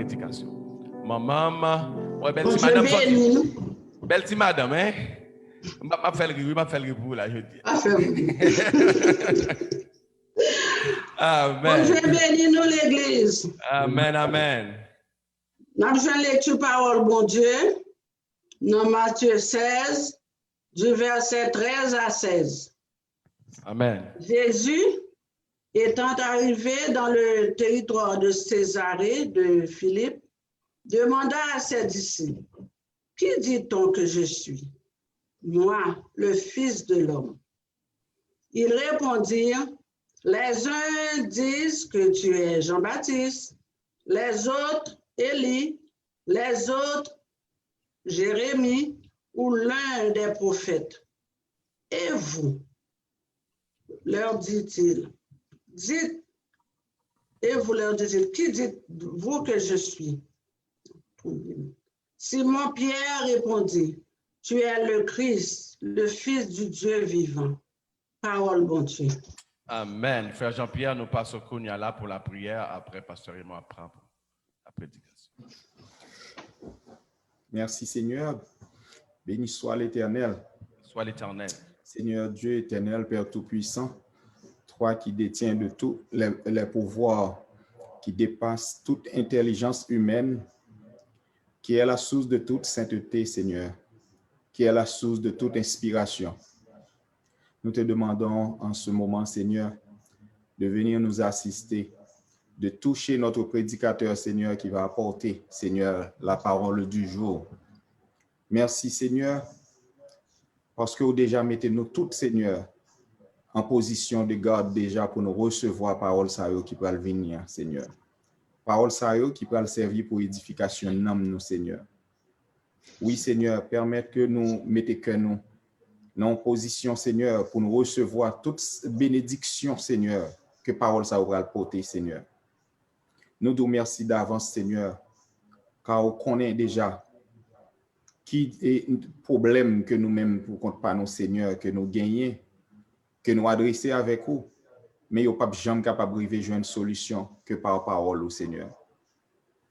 prédication. Maman, ouais, belle Bon petite Dieu madame. béni. Belle petite madame, hein? Je vais faire le pour là, je dis. Bon Dieu Amen. béni nous l'église. Amen, amen. Nous avons une lecture parole, bon Dieu, dans Matthieu 16, du verset 13 à 16. Amen. Jésus, étant arrivé dans le territoire de Césarée de Philippe, demanda à ses disciples, « Qui dit-on que je suis? Moi, le Fils de l'homme. » Ils répondirent, « Les uns disent que tu es Jean-Baptiste, les autres Élie, les autres Jérémie ou l'un des prophètes. Et vous, leur dit-il, dites, et vous leur dites, qui dites-vous que je suis? Simon Pierre répondit, tu es le Christ, le Fils du Dieu vivant. Parole, bon Dieu. Amen. Frère Jean-Pierre, nous passons au là pour la prière. Après, Pasteur Raymond apprend la prédication. Merci Seigneur. Béni soit l'Éternel. Soit l'Éternel. Seigneur Dieu éternel, Père Tout-Puissant, toi qui détiens de tous les pouvoirs qui dépassent toute intelligence humaine, qui est la source de toute sainteté, Seigneur, qui est la source de toute inspiration. Nous te demandons en ce moment, Seigneur, de venir nous assister, de toucher notre prédicateur, Seigneur, qui va apporter, Seigneur, la parole du jour. Merci, Seigneur, parce que vous déjà mettez-nous toutes, Seigneur, en position de garde déjà pour nous recevoir parole sayo qui peut venir, Seigneur. Parole sayo qui peut servir pour édification de nous, Seigneur. Oui, Seigneur, permettre que nous mettions que nous en position, Seigneur, pour nous recevoir toute bénédiction, Seigneur, que parole sayo va porter, Seigneur. Nous vous remercions d'avance, Seigneur, car on connaît déjà qui est le problème que nous-mêmes, pour compte pas nos Seigneur, que nous gagnons, que nous adressons avec vous, mais nous ne sommes pas jamais capables de jouer une solution que par parole au Seigneur.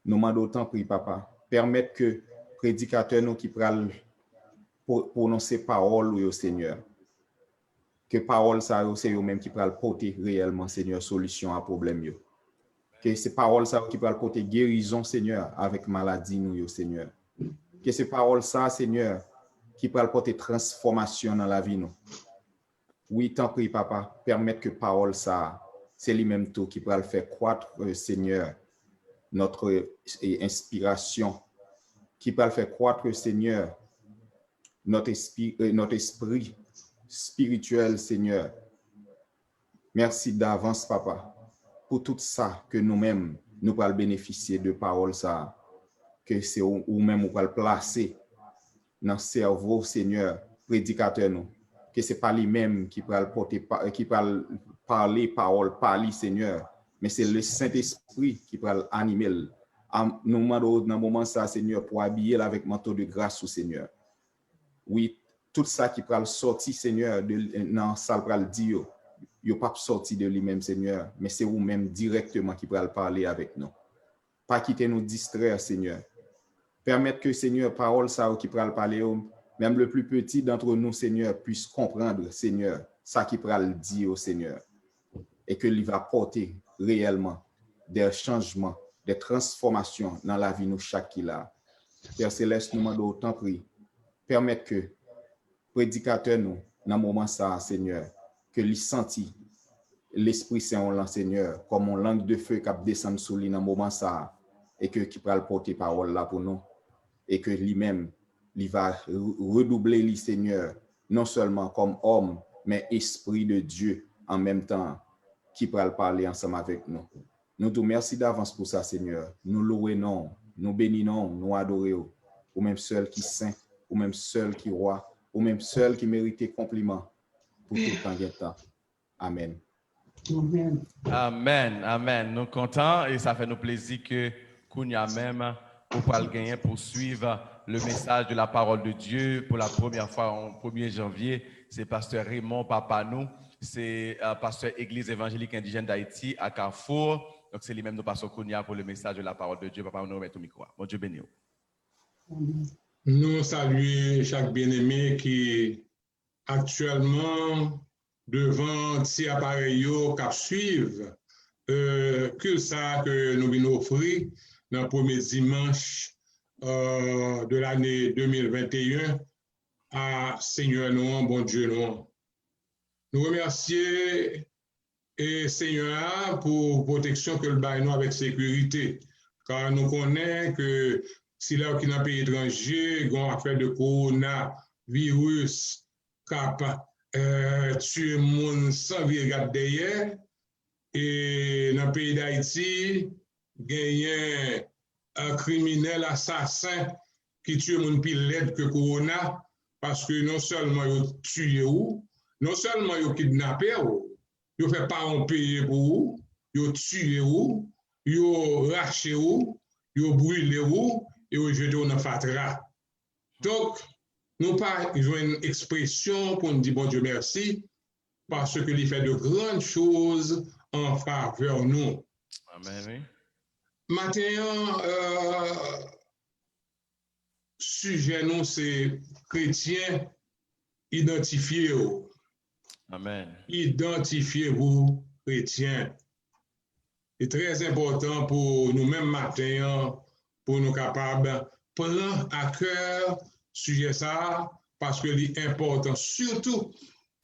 Nous demandons autant, prie, Papa, permettre que prédicateur nous qui parle pour prononcer parole au Seigneur, que parole ça c'est eux-mêmes qui parle porter réellement, Seigneur, solution à problème yo. Que ces paroles ça qui parle porter guérison, Seigneur, avec maladie nous, Seigneur. Que ces paroles ça, Seigneur, qui parle porter transformation dans la vie nous. Oui, t'en prie, Papa, permettre que parole ça, c'est lui-même tout qui peut le faire croître, Seigneur, notre inspiration, qui peut le faire croître, Seigneur, notre esprit spirituel, Seigneur. Merci d'avance, Papa, pour tout ça que nous-mêmes, nous pouvons bénéficier de parole ça, que c'est ou même nous pouvons placer dans le cerveau, Seigneur, prédicateur nous. Que ce n'est pas lui-même qui peut parler parole, parler, Seigneur, mais c'est le Saint-Esprit qui peut animer. Nous demandons dans le moment ça, Seigneur, pour habiller avec manteau de grâce, Seigneur. Oui, tout ça qui peut sortir, Seigneur, dans la salle pour le dire, il n'est pas sorti de lui-même, Seigneur, mais c'est vous-même directement qui peut parler avec nous. Pas quitter nous distraire, Seigneur. Permettre que, Seigneur, parole ça qui peut parler, même le plus petit d'entre nous, Seigneur, puisse comprendre, Seigneur, ça qui peut le dire au Seigneur. Et que il va porter réellement des changements, des transformations dans la vie de nous chaque qui là. Père Céleste, nous demandons autant prier. Permettre que prédicateur nous, dans le moment ça, Seigneur, que lui senti l'Esprit Saint en l'an, Seigneur, comme une langue de feu qui descend sur lui dans le moment ça, et que qui peut porter parole là pour nous, et que lui-même, il va redoubler le Seigneur, non seulement comme homme, mais esprit de Dieu en même temps, qui peut parler ensemble avec nous. Nous te remercions d'avance pour ça, Seigneur. Nous louons, nous bénissons, nous adorons, ou même seul qui saint, ou même seul qui roi, ou même seul qui mérite compliment pour tout temps et temps. Amen. Amen. Amen, amen. Nous sommes contents et ça fait nous plaisir que Kounia même, pour pouvoir gagner, pour suivre le message de la parole de Dieu pour la première fois en 1er janvier. C'est Pasteur Raymond Papanou, c'est pasteur Église évangélique indigène d'Haïti à Carrefour. Donc, c'est lui-même, nous passons Kounia pour le message de la parole de Dieu. Papa, nous remettons au micro. Bon Dieu béni. Nous saluons chaque bien-aimé qui actuellement devant ces appareils qui suivent que ça que nous venons offrir dans le premier dimanche de l'année 2021 à Seigneur nous, bon Dieu nous. Nous remercions et Seigneur pour protection que le bail nous avec sécurité, car nous connaissons que si là qui dans un pays étranger, on a affaire de coronavirus capable tuer monde sans regarder derrière, et dans le pays d'Haïti, il y a un criminel assassin qui tue monde plus laid que corona, parce que non seulement il tue ou, non seulement il kidnappé ou, il fait pas un payer pour vous, il tue ou, il rache ou, il brûle ou, et il jette dans fatra. Donc, nous pas une expression pour nous dire bon Dieu merci, parce qu'il fait de grandes choses en faveur nous. Amen. Maintenant, sujet nous, c'est chrétiens identifiés. Amen. Identifiez-vous, chrétiens. C'est très important pour nous-mêmes matin, pour nous capables de prendre à cœur sujet ça, parce que c'est important, surtout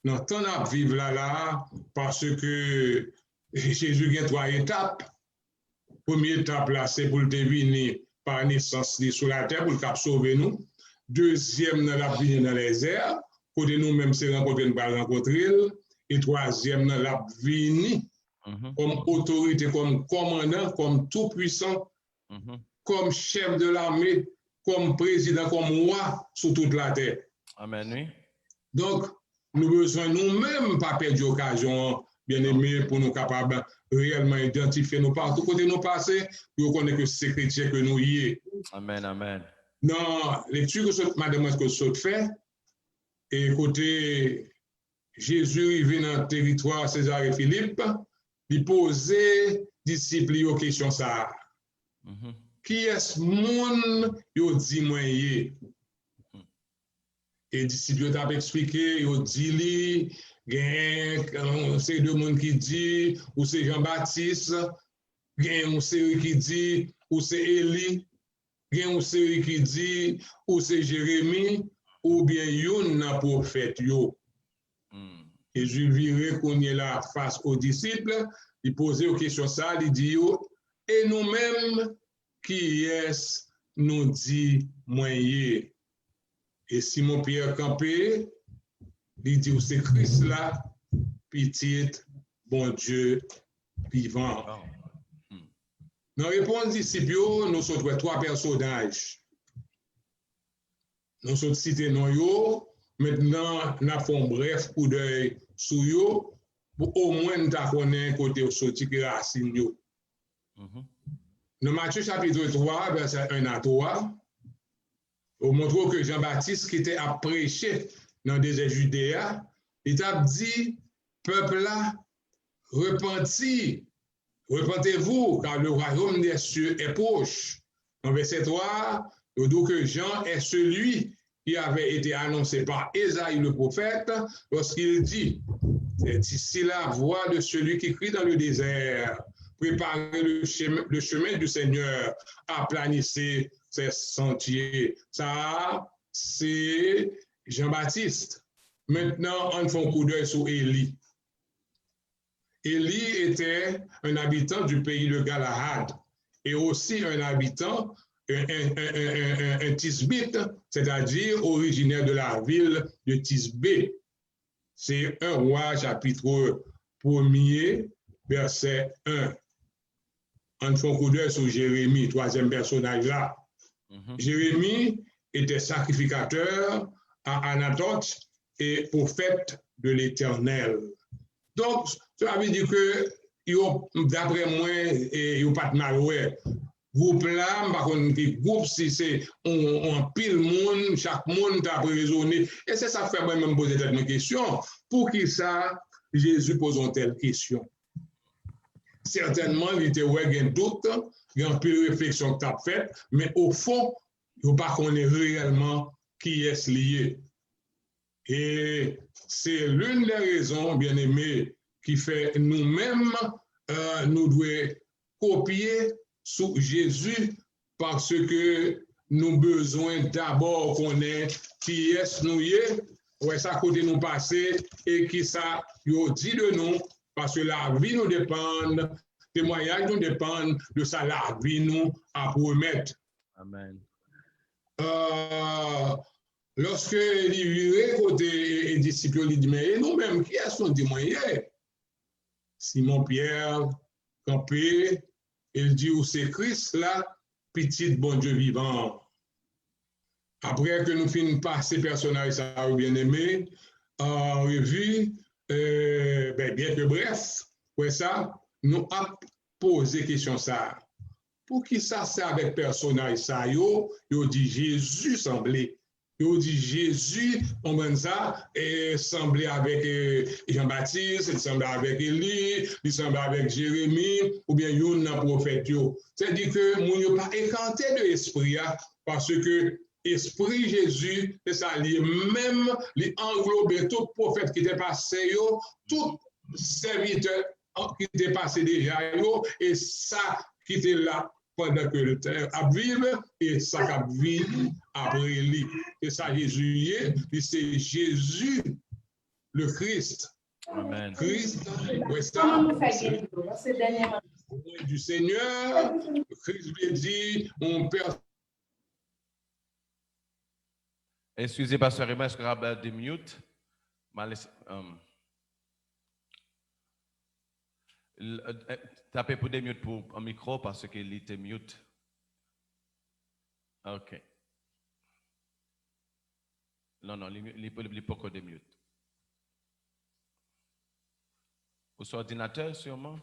dans le temps de vivre là, parce que Jésus a 3 étapes. Première étape là, c'est pour le venir par naissance sur la terre, pour le sauver nous. Deuxième, dans la vie dans les airs, côté nous-mêmes, c'est rencontrer, nous pas rencontrer. Et troisième, dans la vie comme autorité, comme commandant, comme tout-puissant, comme chef de l'armée, comme président, comme roi sur toute la terre. Amen, oui. Donc, nous avons besoin nous-mêmes pas perdre l'occasion, bien aimé, pour nous capables réellement identifier nous partout côté nous passer, pour connaître que c'est chrétien que nous y est. Amen, amen. Dans lecture que madame que ce fait, et côté Jésus vient dans le territoire César et Philippe, il posait disciples aux questions ça. Qui est-ce monde yo dit moi y? Et disciples ont expliqué, ils dit li, c'est deux monde qui dit ou c'est Jean-Baptiste, ou c'est qui dit ou c'est Élie, ou c'est qui dit ou c'est Jérémie ou bien yon un prophète yo. Et je virai qu'on est là face aux disciples, il posait aux questions ça, il dit et nous-mêmes qui est-ce nous dit moyen. Et Simon Pierre campé, il dit c'est Christ là, petit bon Dieu vivant. Dans la réponse disciples, nous sommes 3 personnages. Nous sommes cités non yo. Maintenant, nous avons bref coup d'œil sur eux, pour au moins nous connaître côté sorti que racine yo. Dans Matthieu chapitre 3, verset 1 à 3, on montre que Jean-Baptiste qui était à prêcher dans le désert Judéa, il a dit, peuple là, repentez-vous, car le royaume des cieux est proche. En verset 3, il dit que Jean est celui qui avait été annoncé par Ésaïe le prophète lorsqu'il dit, c'est ici la voix de celui qui crie dans le désert, préparez le chemin du Seigneur, aplanissez ses sentiers. Ça, c'est Jean-Baptiste. Maintenant, on fait un coup d'œil sur Élie. Élie était un habitant du pays de Galahad et aussi un habitant, un Tisbite, c'est-à-dire originaire de la ville de Tisbé. C'est 1 Roi chapitre 1er, verset 1. On fait un coup d'œil sur Jérémie, 3e personnage là. Jérémie était sacrificateur à Anathoth et prophète de l'Éternel. Donc, ça veut dire que, d'après moi, il n'y a pas de mal. Groupe là, par contre, groupe, si c'est un pile monde, chaque monde a raisonné. Et c'est ça qui fait moi-même poser une question. Pour qui ça, Jésus pose une telle question? certainement, il était ouais, il y a un doute, il y a un peu de réflexion que tu as faite, mais au fond, il ne faut pas qu'on ait réellement qui est lié. Et c'est l'une des raisons, bien aimé, qui fait nous-mêmes, nous devons copier sur Jésus parce que nous avons besoin d'abord qu'on ait qui est nous est, ouais, ça côté nous passer et qui ça dit de nous parce que la vie nous dépend, les témoignages nous dépendent de ça, la vie nous à promettre. Amen. Lorsque il virait côté les disciples, il dit, mais nous-mêmes, qui est-ce qu'on dit, moi, Simon-Pierre, campé, il dit, où c'est Christ là, petit bon Dieu vivant. Après que nous finissons par ces personnages, ça bien aimé, en revue, bien que bref, ouais, ça, nous avons posé question ça. Pour qui ça, c'est avec personnage ça, yo dit Jésus semblait. Yo dit Jésus, on met ça, et semblait avec Jean-Baptiste, il semblait avec Élie, il semblait avec Jérémie, ou bien yon nan prophète yo. C'est-à-dire que moun yo pas écanté de l'esprit, parce que Esprit Jésus, c'est ça, même les englobe tout prophète qui était passé, yo, tout serviteur qui était passé déjà, yo, et ça qui était là pendant que le terre a vive et ça a vivre après lui. Et ça, Jésus, c'est Jésus, le Christ. Amen. Christ, ouais, ça, du Seigneur, Christ lui dit, mon Père. Excusez, Pasteur Emma, est-ce que Rabbi de mute? Tapez pour des mute pour un micro parce qu'il était mute. OK. Non, il n'est pas que des mute. Ou sur ordinateur, sûrement?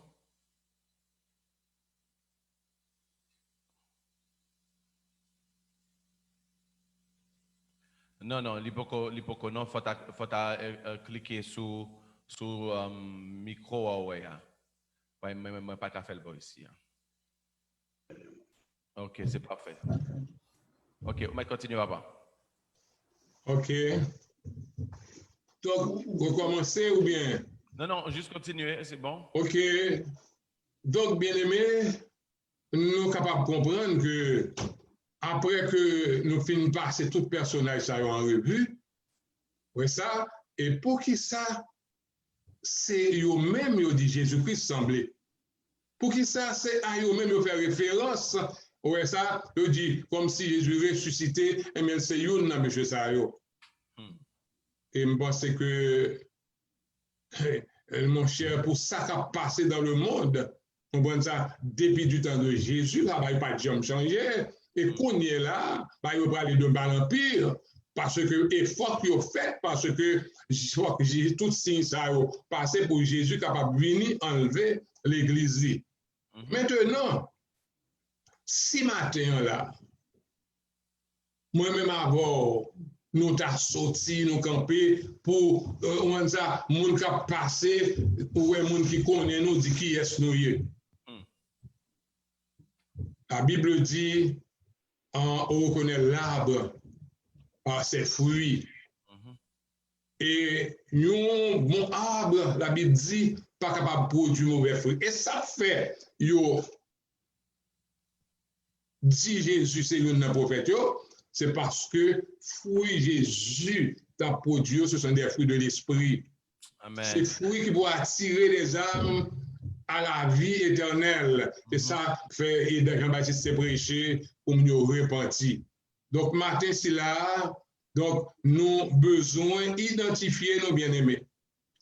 Non, il faut cliquer sur micro. Ouais. Même pas qu'à faire le bon ici. OK, c'est parfait. OK, on va continuer là-bas. OK. Donc, vous commencez ou bien? Non, juste continuer, c'est bon. OK. Donc, bien aimé, nous sommes capables de comprendre que après que nous finissons par passer tout personnage en revue, ouais ça, et pour qui ça, c'est eux-mêmes, ils dit Jésus-Christ semblait. Pour qui ça, c'est à eux-mêmes, ils font référence, ouais ça, ils dit comme si Jésus ressuscité, et bien c'est eux, non, monsieur ça, Et je pense que, mon cher, pour ça qui a passé dans le monde, on voit ça depuis du temps de Jésus, là, il n'y a pas de jamais changé. Et qu'on y est là, il va parler de mal empire, parce que l'effort qu'il a fait, parce que j'ai tout signe ça passé pour Jésus capable de venir enlever l'église. Maintenant, si matin là, moi-même avant, nous t'a sorti, nous camper pour ça, moun qui a passé, ou moun qui connaît nous dit qui est nous y. La Bible dit, on reconnaît l'arbre par ses fruits. Et nous, bon arbre, la Bible dit, pas capable de produire mauvais fruits. Et ça fait, yo, dit Jésus, c'est le prophète, c'est parce que fruits Jésus t'a produit, ce sont des fruits de l'esprit. Ces fruits qui vont attirer les âmes à la vie éternelle. Et ça fait, et Jean-Baptiste s'est prêché pour nous repentir. Donc, matin, c'est là, donc, nous avons besoin d'identifier nos bien-aimés.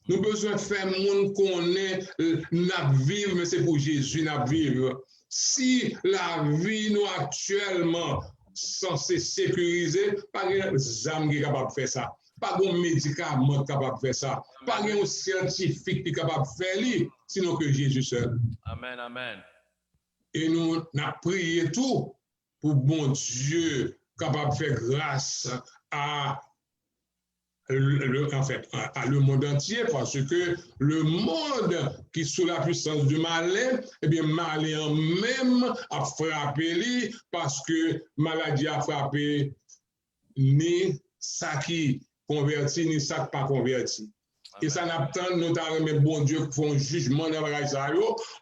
Nous avons besoin de faire monde qu'on est, nous vivre, mais c'est pour Jésus, nous vivre. Si la vie, nous actuellement, censée sécuriser, pas de âme qui est capable de faire ça. Pas de médicament capable de faire ça. Pas de scientifique qui est capable de faire ça, sinon que Jésus seul. Amen. Et nous avons prié tout pour bon Dieu capable de faire grâce à en fait, à le monde entier, parce que le monde qui est sous la puissance du malin, eh bien, malin même a frappé lui, parce que maladie a frappé ni ça qui converti, ni ça qui pas converti. Et ça n'attend notamment, bon Dieu, qui font un jugement dans la ça,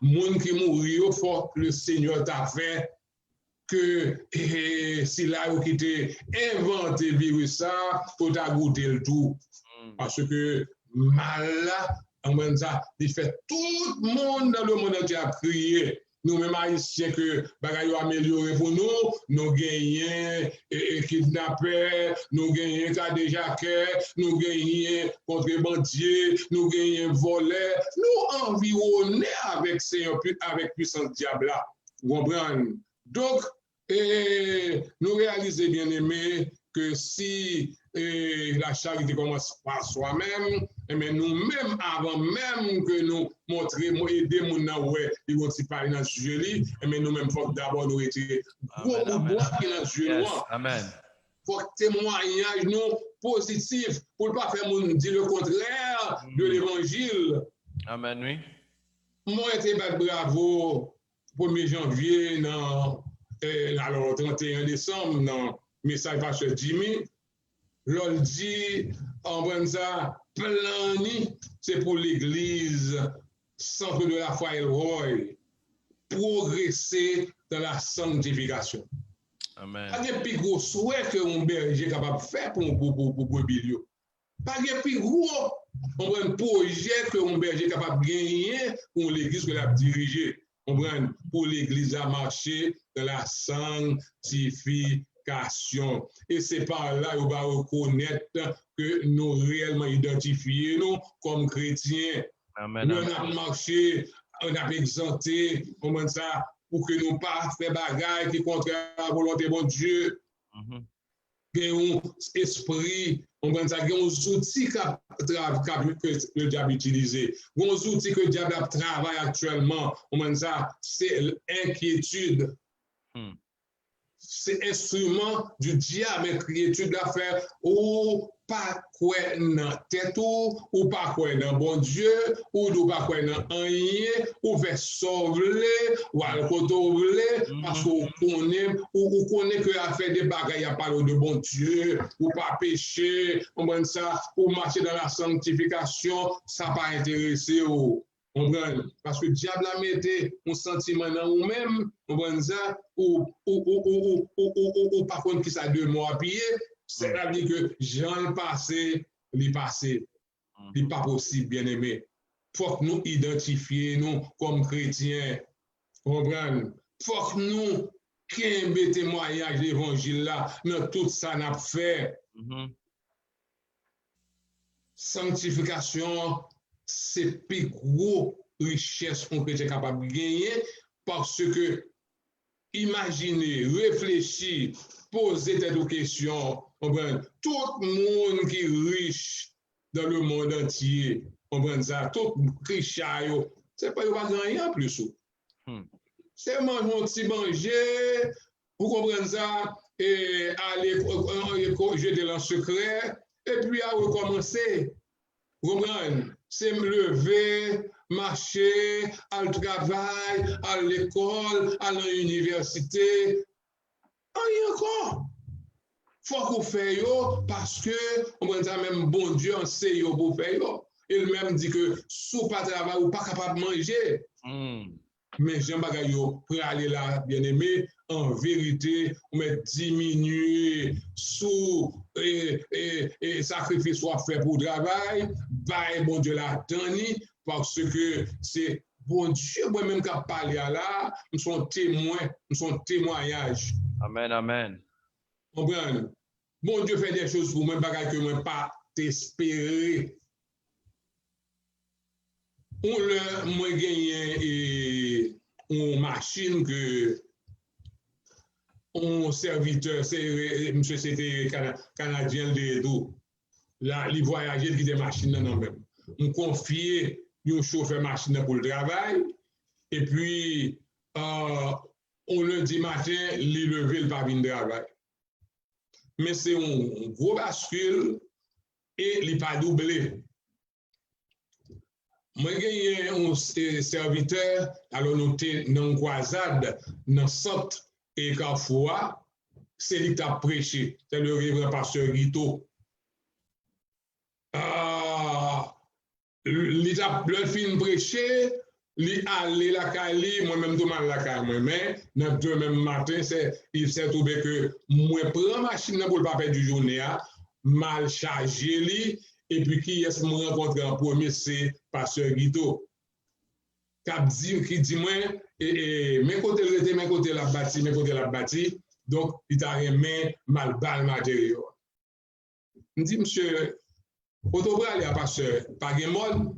monde qui mourir, faut que le Seigneur t'a fait que si là où qui t'est inventé le virus ça, faut t'a goûter le tout. Parce que mal là, en même temps, il fait tout le monde dans le monde entier a crié. Nous-mêmes haïtiens que bagaille amélioré pour nous, nous gagnons kidnappeurs, nous gagnons cadéjaquets, nous gagnons contrebandiers, nous gagnons voleurs, nous environnés avec puissance diable là. Vous comprenez? Donc, nous réalisons bien aimé que si la charité commence par soi-même, mais nous-mêmes, avant même que nous montrions, aider mon ouais, ils vont s'y parler dans le sujet, mais nous-mêmes, il faut d'abord nous retirer. Gros qui dans le sujet. Amen. Il faut que témoignage nous positif pour ne pas faire dire le contraire de l'évangile. Amen, oui. Moi, j'étais bravo 1er janvier, alors 31 décembre, dans message pasteur Jimmy. L'on dit, en Branza, plani, c'est pour l'Église, centre de la foi Elroy, progresser dans la sanctification. Amen. Pas de plus gros souhait que un berger est capable de faire pour Bilio. Pas de plus gros un projet que un berger est capable de gagner pour l'Église que l'a dirigé. Pour l'Église à marcher dans la sanctification. Et c'est par là qu'on va reconnaître que nous réellement identifiés nous comme chrétiens. Amen. Nous avons marché, on a exempté, comment ça, pour que nous ne pas faire bagaille qui contraire à la volonté de Dieu. Un esprit, on va dire, des outils que le diable utilise. Des outils que le diable travaille actuellement, on va dire, c'est l'inquiétude. C'est instrument du diable, inquiétude à faire ou pas quoi dans tête ou pas quoi dans bon Dieu ou pas quoi dans rien ou faire sauver ou à côté parce qu'on connaît que à faire des bagailles à parler de bon Dieu ou pas pécher on ça ou marcher dans la sanctification ça pas intéressé ou parce que le diable a mis un sentiment dans nous-mêmes, ou par contre qui ça deux mois à payer, c'est-à-dire que Jean le passé, il passé, il n'est pas possible, bien aimé. Il faut que nous identifions comme chrétiens, comprendre. Il faut que nous qu'un témoignage de l'évangile là, dans tout ça n'a fait. Sanctification. C'est plus gros richesse qu'on peut être capable de gagner parce que imaginez, réfléchir, poser des questions, tout le monde qui est riche dans le monde entier, ça, tout riche, c'est pas gagner en plus. C'est manger un petit manger, vous comprenez ça, et aller jeter dans le secret, et puis à recommencer. Vous comprenez? C'est me lever, marcher, aller au travail, à l'école, à l'université. Rien encore. Il faut qu'on fasse parce que, on va dire même bon Dieu, on sait pour faire. Il même dit que si vous pas travail, vous pas capable de manger. Mais Jean Bagayo, pour aller là, bien aimé, en vérité, on va diminuer sous et sacrifice soit fait pour le travail, bah, bon Dieu l'a donné, parce que c'est bon Dieu, moi-même qui a parlé là, nous sommes témoins, nous sommes témoignages. Amen, amen. Comprenez? Bon Dieu fait des choses pour moi, que moi pas t'espérer. Moi gagné une machine que un serviteur, monsieur c'était canadien de tout. Là, il voyageait qui des machines dans même. On confiait un chauffeur machine pour le travail et puis on lundi matin, il levait le pas de travail. Mais c'est un gros bascule et il pas doublé. Moi, j'ai un serviteur, alors nous sommes dans une croisade, dans centre et Carrefour, c'est lui qui a prêché, c'est le révérend pasteur Guito. Le film prêché, il allé la Cali, moi-même tout mal la Cali, mais dans deux même matin, il s'est trouvé que moi prends machine pour le pas perdre du journée, mal chargé et puis qui est-ce que je rencontre en premier, c'est pasteur Guito. Qui dit moi, mes côtés l'été, mes côtés la bâti, donc il a remis mal balle matériel. Je dis, monsieur, autobral, il a pasteur, pas de mode.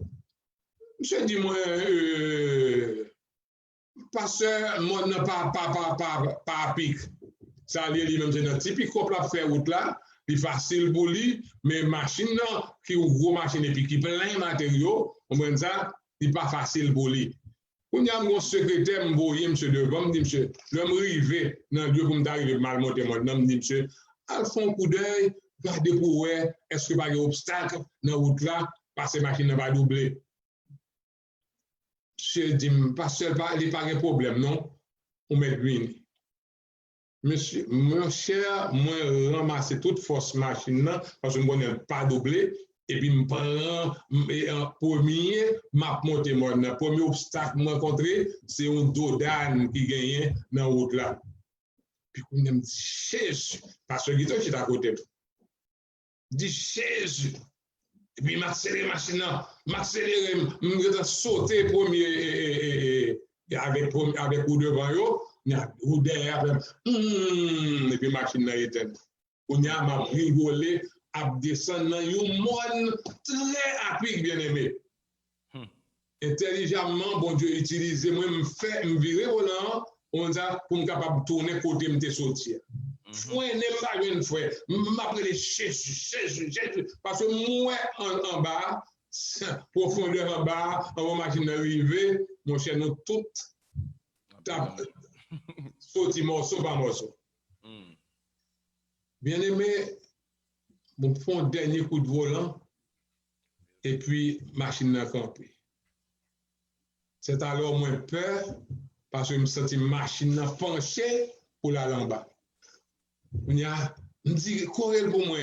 Monsieur dit, moi, pasteur, mode n'a pas à pic. Ça, lui-même, c'est notre typique qu'on peut faire route là. C'est facile pour lui, mais machine qui est une grosse machine et puis qui plein de matériaux, on voit ça, c'est pas facile pour lui. Quand il y a un secrétaire, je voyais monsieur devant, je dis monsieur, je me rive dans le lieu pour m'arriver mal monter mon nom, je dis monsieur, al fond coup d'œil, regardez pour voir, est-ce que pas de obstacle dans la route là, parce que la machine ne va pas doubler. Monsieur dit, pas seul, il n'y a pas de problème, non, on met lui. Monsieur, mon cher, moi, ramasser toute force machine parce que je ne pas doublé. Et puis, je prends premier, m'a monté mon premier obstacle que rencontré, c'est un dodan qui gagne dans la route là. Puis, on me dit, Jésus, parce que Guito qui est à côté. Dit Jésus. Et puis, m'accélère machine, m'accélère, je sauter premier avec coup devant yo. Ou derrière, et puis machine n'a été. On y a m'a rigolé, à descendre dans un monde très rapide, bien aimé. Intelligemment, bon Dieu, utiliser, moi, me virer au là, on a pour me capable de tourner côté me sortir. Moi, n'est pas une fois, m'appeler Jésus, parce que moi, en bas, profondeur en bas, en machine arrivée, mon cher, nous toutes, sauti morceau par morceau. Bien aimé, bon, font un dernier coup de volant et puis machine a campé. C'est alors moins peur parce que je me sentis machine a penché pour la en bas. On y a dit courir pour moi.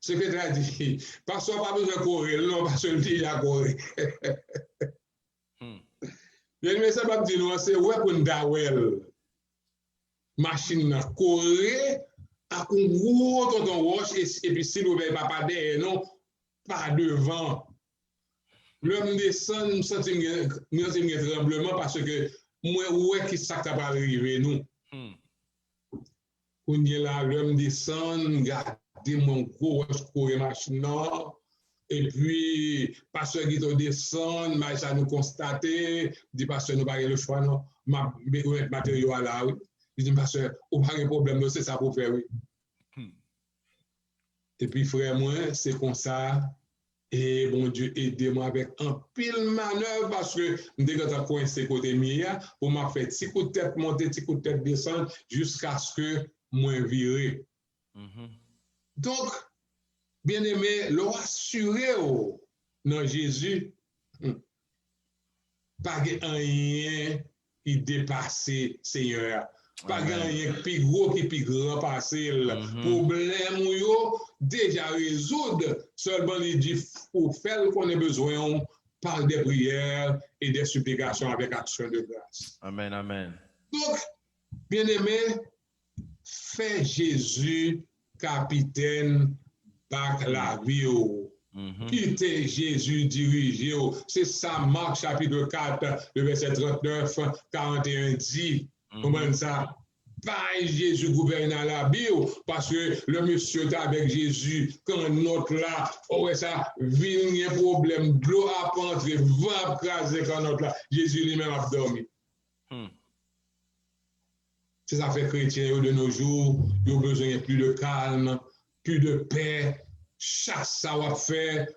Secrétaire dit parce qu'on pas besoin de courir, non parce que il a courir. Bien aimé, ça va dire nous c'est ouais pour ndawel. Machine a courir à un gros tonton roche et puis si nous ne pas derrière non pas devant. L'homme descend, nous sentons un tremblement parce que moi ouais qui ça va arriver nous. On est là l'homme descend, regardez mon gros roche courir machine et puis pasteur qui descend, mais ça nous constater, dit pasteur nous pas le choix non, matériaux à la rue. Je dis, pasteur, on n'a pas de problème, c'est ça pour faire, oui. Et puis, frère, moi, c'est comme ça. Et bon Dieu, aidez-moi avec un pile manœuvre parce que dès que tu as coincé côté mien, pour m'a fait petit coup de tête monter, petit coup de tête descendre jusqu'à ce que moi vire. Donc, bien aimé, le rassuré dans Jésus, pas rien qui dépasse Seigneur. Pas gagner plus gros qui plus grand passer le problème yo déjà résoudre seulement il dit pour faire qu'on ait besoin par des prières et des supplications avec action de grâce. Amen, amen. Donc bien aimé, fais Jésus capitaine par la vie. Quittez Jésus dirigé. C'est ça Marc chapitre 4 le verset 39 41 dit. Comment ça? Pas Jésus gouverne à la Bible, parce que le monsieur est avec Jésus, quand notre là, ouais, ça, vient un problème, de l'eau à entrer, va craser quand notre là, Jésus lui-même a dormi. C'est ça fait chrétien de nos jours, ils ont besoin de plus de calme, plus de paix, chaque ça va faire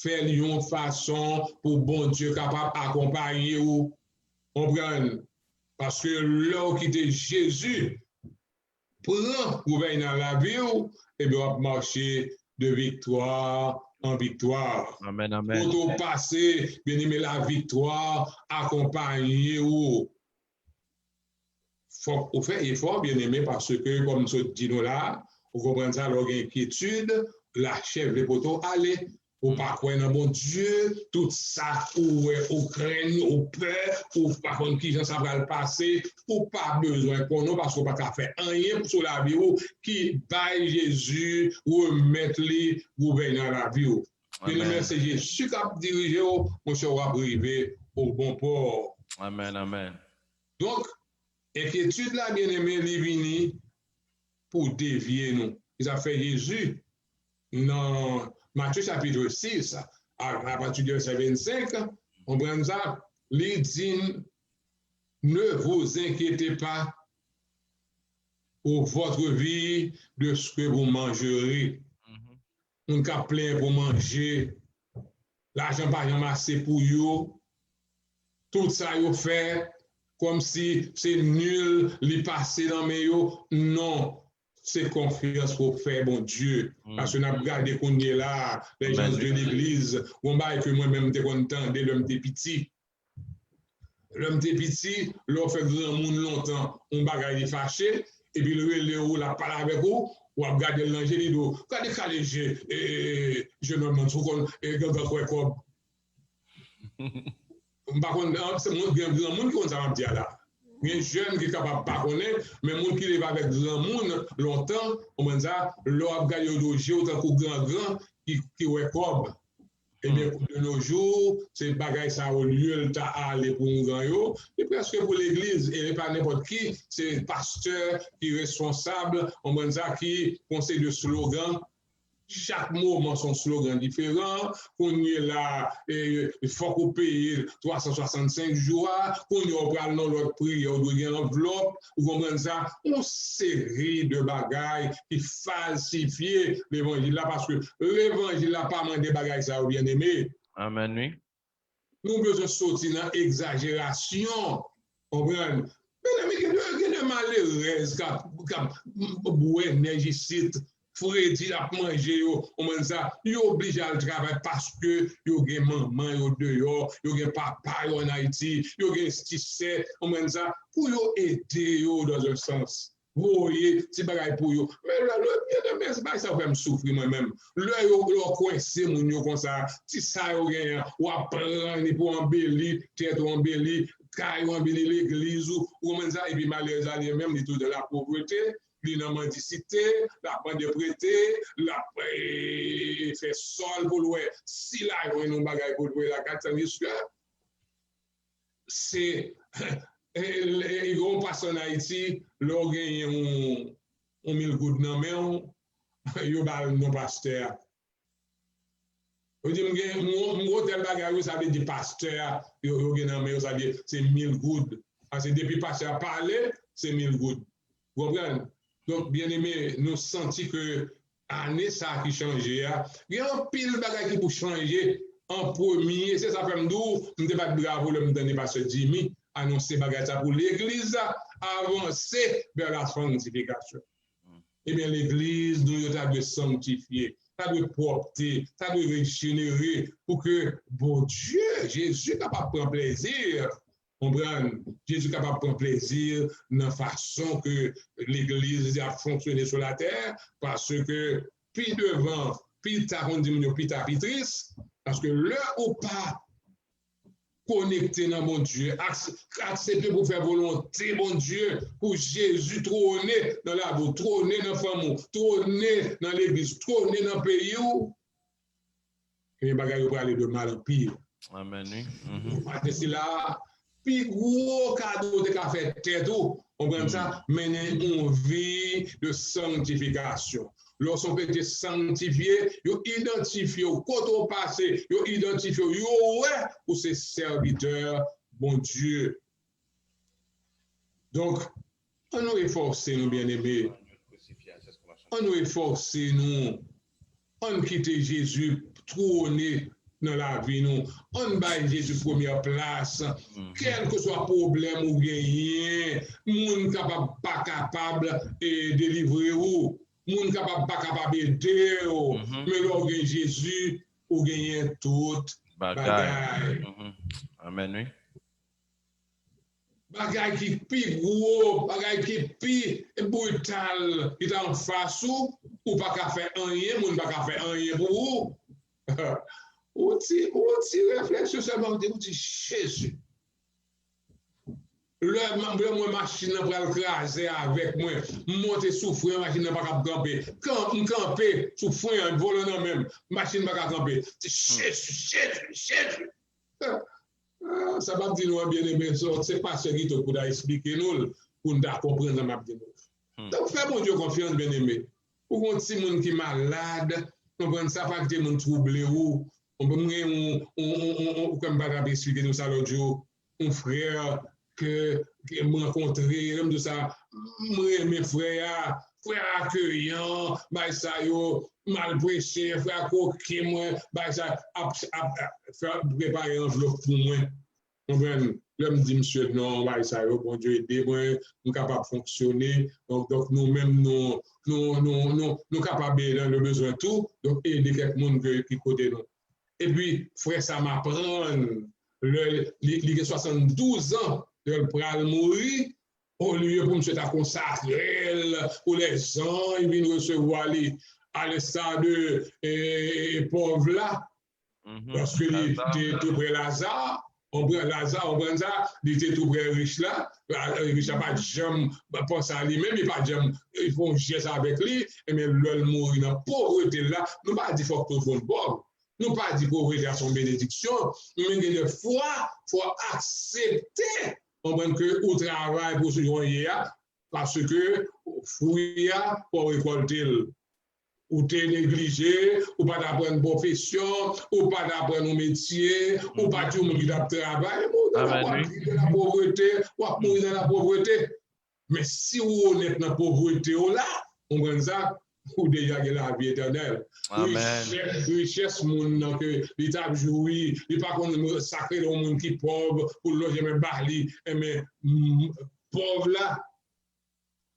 une façon pour bon Dieu capable d'accompagner ou comprendre. Parce que là où quitte Jésus, prend gouvernement dans la vie, et bien on va marcher de victoire en victoire. Amen, amen. Pour tout passer, bien aimé, la victoire accompagne ou. Faut qu'on fait effort, bien aimé, parce que, comme ce dit nous là, vous comprenez ça, l'inquiétude, la chèvre, les poteaux, allez. Ou pas croire dans mon Dieu, tout ça, ou crainte, ou peur, ou par contre qui ça va le passer, ou pas besoin pour nous, parce qu'on n'a pas faire rien sur la vie, qui baille Jésus, ou mettre les gouverneurs la vie. Et c'est Jésus qui a dirigé, on sera arrivé au bon port. Amen, amen. Donc, inquiétude là, bien aimé, il est venu pour dévier nous. Il a fait Jésus dans Matthieu chapitre 6, à partir du verset 25, on prend ça, il dit, ne vous inquiétez pas pour votre vie de ce que vous mangerez. On a plein pour manger, l'argent pas ramassé pour vous, tout ça vous fait comme si c'est nul, les passer dans mes yo. Non. C'est confiance pour faire bon Dieu. Parce que nous avons regardé qu'on est là, les gens de l'église, on va que moi-même t'es content de l'homme t'es petit. L'homme t'es petit, l'on fait grand monde longtemps, on bagaille fâché, et puis le ou la parle avec vous, ou à regarder l'angèle, il dit, regardez je ne m'en souviens pas, et quoi comme. Par contre, c'est mon grand monde qui ça va me dire là. Il y a des jeunes qui sont capables de pas connaître, mais les gens qui vivent avec grand monde longtemps, on dit ça, l'on a gagné au dossier autant que grand qui est comme. Et bien, de nos jours, ces bagages ça au lieu de aller pour un grand, et presque pour l'église, et pas n'importe qui, c'est le pasteur qui est responsable, on dit ça, qui conseille de slogan. Chaque moment, son slogan différent. Qu'on est là, il faut qu'on paye 365 jours. Qu'on y a dans l'autre prix, on doit y avoir une enveloppe. Vous comprenez ça? Une série de bagailles qui falsifient l'évangile là, parce que l'évangile n'a pas mandé des bagailles ça, bien aimé. Amen, oui. Nous avons besoin de sortir dans l'exagération. Vous comprenez? Mais il y a de malheureuses qui ont énergie. Freddy a mangé, on ça, il obligé à travailler parce que il y a maman yo dehors, il y a papa en Haïti, il y a stissé, on ça, pour aider dans un sens. Vous voyez, c'est bagaille pour eux. Mais là, c'est pas ça fait me souffrir moi-même. Là, yo coincé mon yo comme ça, si ça yo gagne, ou apprendre pour embellir, tête embellir, caille embellir l'église ou comme ça, et puis malheureusement même du tout de la pauvreté. La mendicité, la prendre de prêter, la fait sol pour louer. Si là, il y a un bagage pour louer la carte, c'est. Ils vont passer en Haïti, là, ils gagnent 1000 gouttes dans la main, ils ont non pasteur. Vous dites, mon tel bagage, ça veut dire pasteur, ils ont dans la main, ça veut dire c'est 1000 gouttes. Parce que depuis pasteur parler, c'est 1000 gouttes. Vous comprenez? Donc, bien aimé, nous sentons que l'année ça qui change. Il y a un pile de bagages qui pour changer en premier. C'est ça fait me dire, je ne pas bravo le donner parce que Jimmy annoncer bagages pour l'église avancer vers la sanctification. Eh bien, l'église doit sanctifier, ça doit propter, ça doit régénérer pour que, bon Dieu, Jésus est capable de prendre plaisir. Jésus est capable de prendre plaisir dans la façon que l'Église a fonctionné sur la terre, parce que, puis devant, puis tard, on dit, puis tard, puis triste, parce que l'heure ou pas connecté dans mon Dieu, accepter pour faire volonté, mon Dieu, pour Jésus trôner dans la boue, trôner dans la famille, trôner dans l'Église, trôner dans le pays, et les bagages vont aller de mal en pire. Amen. C'est là. Puis gros cadeau de café tête on prend ça mener une vie de sanctification. Lorsqu'on peut être sanctifié, yo identifié au côté au passé, yo identifié yo ouais pour ses serviteurs bon Dieu. Donc on nous efforcer nous bien-aimés. On nous efforcer nous on quitte Jésus trôner dans la vie, nous, on bat Jésus première place, quel que soit le problème ou gagner, monde capable, pas capable de délivrer ou, moun capable pas capable aider, mais là, on Jésus, ou gagne tout bagaille. Amen, oui. Bagaille qui pi gros, bagaille qui pi brutal, qui est en face ou pas qu'à faire rien, moun pas qu'à faire rien pour vous. Ou ti réflexion seulement, ou ti Jésus. Le machine pour écraser avec moi, monter souffrir, machine pas capable camper. Quand on camper, souffrir, volant même, machine pas capable camper. Jésus. Ça va dire nous bien aimé, c'est pas ce qui te pour expliquer nous, pour nous comprendre ma bien. Donc fais mon Dieu confiance bien aimé. Pour un petit monde qui est malade, comprendre ça pas que des monde troublé ou on peut comme pas expliquer nous ça l'autre jour, un frère que me rencontrer comme tout ça mes frères accueillant bah ça yo mal prêché frère coquin moi bah ça faire préparer enveloppe pour moi comprendre là me dit monsieur non bah ça yo bon Dieu aider moi nous capable fonctionner donc nous même nous capable dans le besoin tout donc aider quelqu'un monde qui côté nous et puis frère ça m'apprend il a 72 ans il va mourir, au lieu pour monsieur ta consacrer, pour les gens, ils viennent recevoir à l'instant de pauvre là, parce qu'il était tout près Lazare, on prend ça, il était tout près riche là, riche n'a pas de jambe, pense à lui-même, il n'a pas de jambe, il faut gérer ça avec lui, et mais l'homme mourir dans la pauvreté là, nous pas dit faut que tout le monde pauvre. Nous pas dit pauvreté à son bénédiction, mais des fois, il faut accepter que au travail pour ce journée parce que fouiller pour récolter ou t'es négligé ou pas d'apprendre une profession ou pas d'apprendre un métier ou pas tout le monde qui doit travailler ou dans la pauvreté ou mourir dans la pauvreté mais si vous êtes dans la pauvreté là on prend ça ou déjà la vie éternelle. Richesse, moun que l'État joui, il pas qu'on sacré le monde qui pauvre pour loger mes barli, mais pauvre là.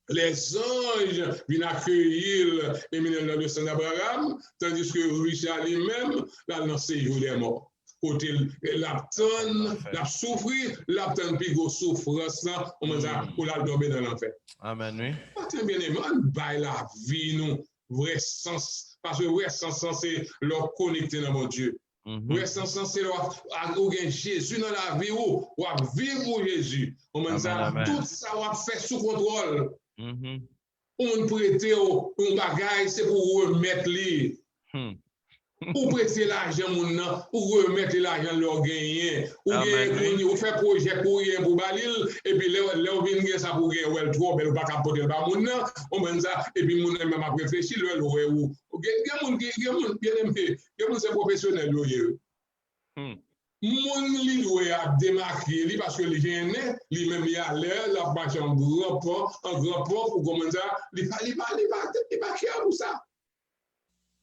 Les anges viennent accueillir le sang d'Abraham, tandis que Richard lui-même, là, dans ses jours des morts. Côté l'abton, la souffrir, l'abton puis go souffrance, on va dire pour la tomber dans l'enfer. Amen, oui. Pas bien aimé, on baille la vie, nous, vrai sens, parce que vrai sens, c'est leur connecter dans mon Dieu. Vrai sens, c'est leur Jésus dans la vie, ou vivre pour Jésus. On va dire, tout ça, on va faire sous contrôle. On prête un bagage, c'est pour remettre les. Ou prêter l'argent, ou remettre l'argent leur gagner, ou faire projet pour rien pour Balil, et puis là, on vient ça pour gagner, ou elle trop, mais on va pas porter le bas, on va ça, et puis mon même a réfléchi, le loué ou. Bien aimé, c'est professionnel, mon loué a démarqué, parce que les gens, lui-même, il a l'air, la marche en grand port, pour commencer, il va faire pour ça.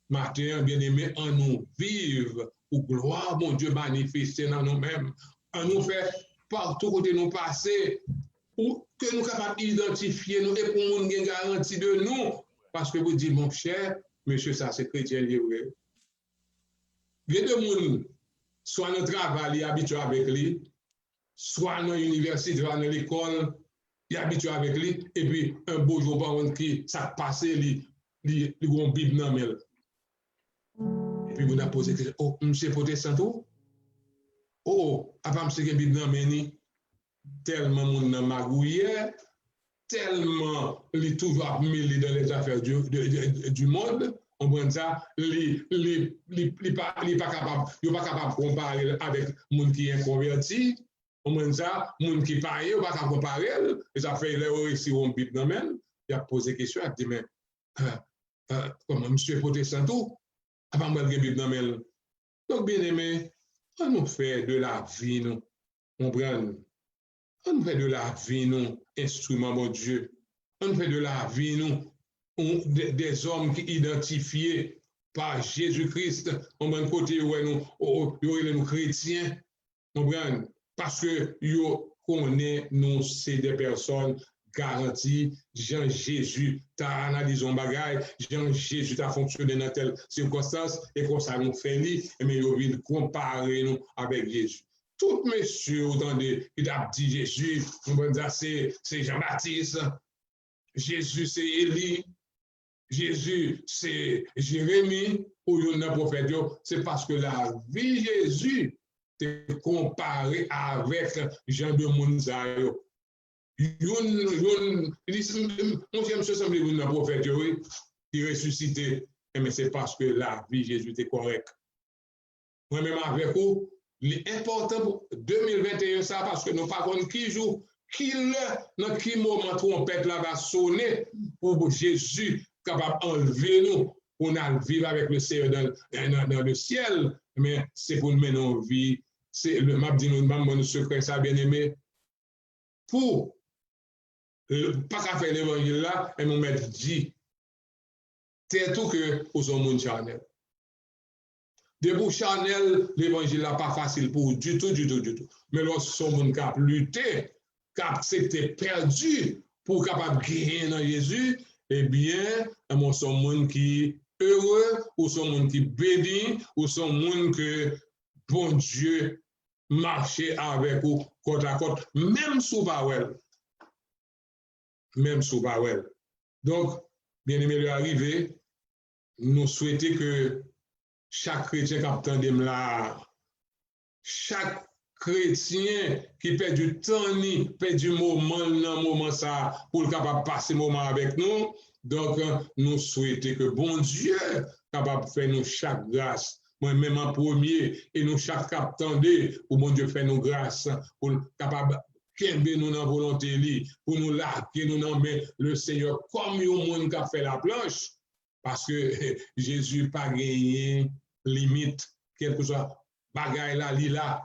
Matin, bien-aimé, en nous vivre, pour gloire, mon Dieu, manifester dans nous-mêmes, en nous faire partout côté nous passer, pour que nous capables d'identifier nous et pour nous une garantie de nous. Parce que vous dites, mon cher, monsieur, ça c'est chrétien livré. Il y a deux gens, soit dans le travail, il est habitué avec lui, soit dans l'université, dans l'école, il est habitué avec lui, et puis un beau jour, par contre, qui ça passe, il a une Bible dans le puis vous avez posé question, oh, monsieur protestant, oh, après monsieur qui Bible dans le tellement mon nan magouillé, tellement il est toujours mêlé dans les affaires du monde, on prend ça, il n'est pas capable de comparer avec les gens qui sont convertis, on prend ça, les gens qui parlent, on ne peut pas comparer, et ça fait les réussir en Bible dans le il a posé question, il a dit, mais comment monsieur protestant, avant moi le Bible dans le donc bien aimé, on nous fait de la vie, nous, on prend. On fait de la vie, nous, instrument, mon Dieu. On fait de la vie, nous, des hommes qui identifiés par Jésus-Christ. On va côté où nous chrétiens. On prend parce que nous connaissons, nous, c'est des personnes garanti, Jean-Jésus t'a analysé un bagage, Jean-Jésus t'a fonctionné dans telle circonstance, et comme ça nous fait lui, mais il vient comparer nous avec Jésus. Tout monsieur, autant de, qui a dit Jésus, on va dire c'est Jean-Baptiste, Jésus c'est Élie, Jésus c'est Jérémie, ou il y a un prophète, c'est parce que la vie de Jésus est comparée avec Jean de Mounzayo. Mon Dieu, monsieur semble un prophète qui ressuscité, mais c'est parce que la vie de Jésus était correcte. Moi-même avec vous, l'important pour 2021, ça, parce que nous ne savons pas qui joue, dans quel moment trompette là va sonner pour Jésus capable d'enlever nous, pour nous vivre avec le Seigneur dans le ciel, mais c'est pour nous mener en vie. C'est le map dit nous secret, ça bien aimé, pour pas qu'à faire l'évangile là, et mon maître dit, c'est tout que aux hommes charnel. Debout charnel, l'évangile là pas facile pour du tout. Mais lorsque son monde qui a lutté, qui a accepté perdu pour capable gagner dans Jésus, eh bien, mon son monde qui heureux, ou son monde qui béni, ou son monde que bon Dieu marcher avec vous côte à côte, même sous Bawel. Même sous Bawel. Donc, bien aimé le arrivé, nous souhaitons que chaque chrétien qui attendait là, chaque chrétien qui perd du temps, perd du moment ça, pour le capable passer moment avec nous. Donc, nous souhaitons que bon Dieu capable de faire nous chaque grâce. Moi-même en premier, et nous chaque attendez pour bon Dieu faire nous grâce, pour capable de nous dans la volonté, pour nous laquer nous dans le Seigneur comme le monde qui a fait la planche. Parce que Jésus n'a pas gagné limite, quelque chose, bagaille là, li là.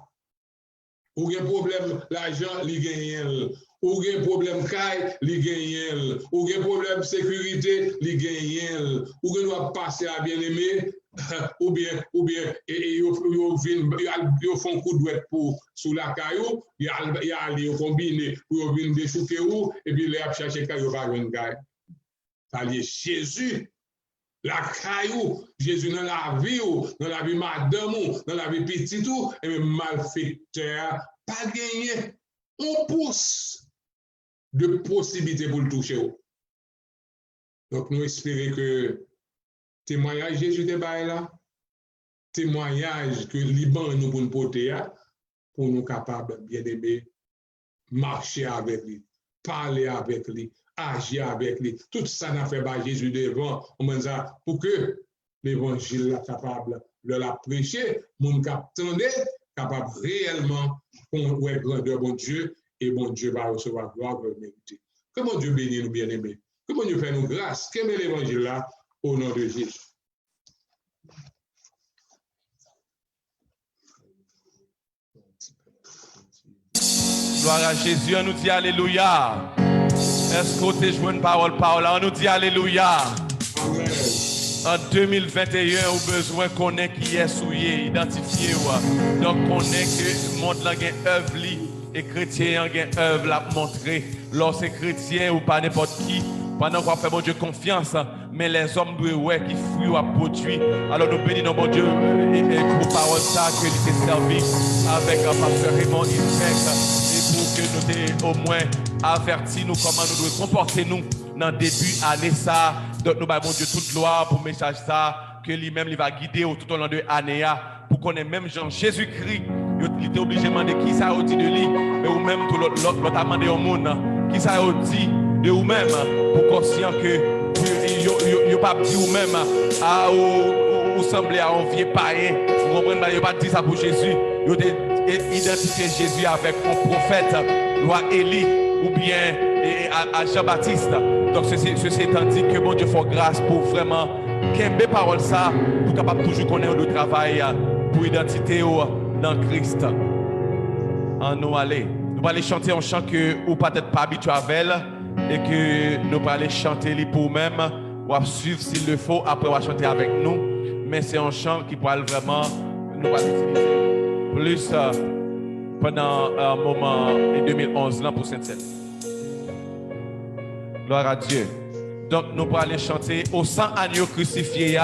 Ou un problème, l'argent, li gagne. Ou un problème, caille, li gagne. Ou un problème, sécurité, li gagne. Ou un doit passer à bien-aimé, ou bien, ils font coup de douette pour sous la caillou, ils ont combiné, pour venir déchouquer ou, et puis ils ont cherché caillou par une caille. C'est Jésus. La caillou, Jésus dans la vie, dans la vie madame, dans la vie petite, et même malfaiteur, pas gagné. On pousse de possibilités pour le toucher. Donc, nous espérons que témoignage Jésus de là, témoignage que Liban nous pour nous porter, pour nous capables, bien aimés, marcher avec lui, parler avec lui, agir avec lui. Tout ça n'a fait pas Jésus devant, pour que l'évangile soit capable de la prêcher, mon cap capable réellement pour grandeur bon Dieu, et bon Dieu va recevoir gloire pour le mériter. Que mon Dieu bénisse nous bien-aimés. Que mon Dieu fait nous grâce. Qu'aimez l'évangile là, au nom de Jésus. Gloire à Jésus, on nous dit Alléluia. Est-ce que tu joues une parole, on nous dit Alléluia. Amen. En 2021, on a besoin qu'on ait qui est souillé, identifié. Donc, on est que le monde a une œuvre, et chrétien a une œuvre à montrer. Lorsque chrétien ou pas n'importe qui, pendant qu'on fait mon Dieu confiance, mais les hommes doivent qui fuient à produit. Alors, nous bénissons mon Dieu et pour parole ça que nous s'est servi avec un pasteur Raymond Yves. Pour que nous ayons au moins averti nous comment nous devons comporter nous dans le début année ça. Donc nous avons Dieu toute gloire pour le message ça, que lui-même il va guider tout au long de l'année pour qu'on ait même Jean Jésus-Christ. Il était obligé de demander qui ça a dit de lui, mais ou même tout l'autre a demandé au monde qui ça a dit de vous-même pour conscient que il pas dit vous-même à ou semblez à un vieux païen. Vous comprenez, il pas dit ça pour Jésus. Il identifier Jésus avec un prophète, loi Élie ou bien à Jean-Baptiste. Donc ceci étant dit que bon Dieu fait grâce pour vraiment qu'aimer parole ça, pour capable toujours connaître le travail pour identité dans Christ. En nous aller. Nous allons aller chanter un chant que ou peut-être pas habitué avec et que nous allons aller chanter pour nous-mêmes ou suivre s'il le faut après on va chanter avec nous. Mais c'est un chant qui pourra vraiment nous utiliser plus pendant un moment en 2011 là pour Sainte-Seine. Gloire à Dieu. Donc, nous allons aller chanter au sang agneau crucifié,